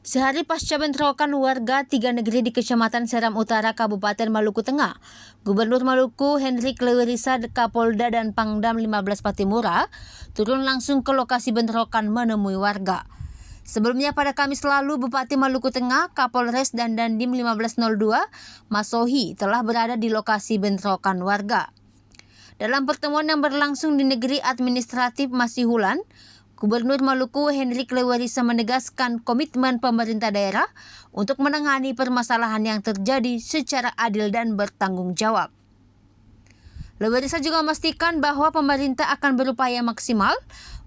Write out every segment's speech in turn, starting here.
Sehari pasca bentrokan warga tiga negeri di Kecamatan Seram Utara, Kabupaten Maluku Tengah, Gubernur Maluku Hendrik Lewerisa, Kapolda dan Pangdam 15 Patimura turun langsung ke lokasi bentrokan menemui warga. Sebelumnya pada Kamis lalu, Bupati Maluku Tengah, Kapolres dan Dandim 1502, Masohi telah berada di lokasi bentrokan warga. Dalam pertemuan yang berlangsung di negeri administratif Masihulan, Gubernur Maluku Hendrik Lewerisa menegaskan komitmen pemerintah daerah untuk menangani permasalahan yang terjadi secara adil dan bertanggung jawab. Lewerisa juga memastikan bahwa pemerintah akan berupaya maksimal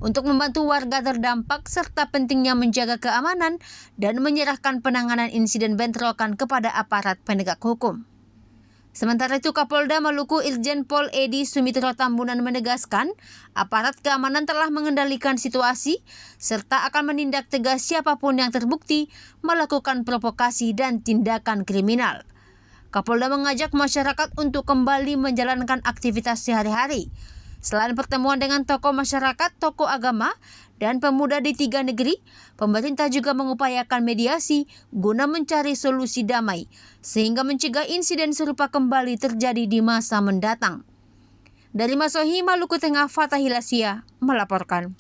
untuk membantu warga terdampak serta pentingnya menjaga keamanan dan menyerahkan penanganan insiden bentrokan kepada aparat penegak hukum. Sementara itu, Kapolda Maluku Irjen Pol Edi Sumitro Tambunan menegaskan aparat keamanan telah mengendalikan situasi serta akan menindak tegas siapapun yang terbukti melakukan provokasi dan tindakan kriminal. Kapolda mengajak masyarakat untuk kembali menjalankan aktivitas sehari-hari. Selain pertemuan dengan tokoh masyarakat, tokoh agama, dan pemuda di tiga negeri, pemerintah juga mengupayakan mediasi guna mencari solusi damai, sehingga mencegah insiden serupa kembali terjadi di masa mendatang. Dari Masohi, Maluku Tengah, Fatah Hilasia melaporkan.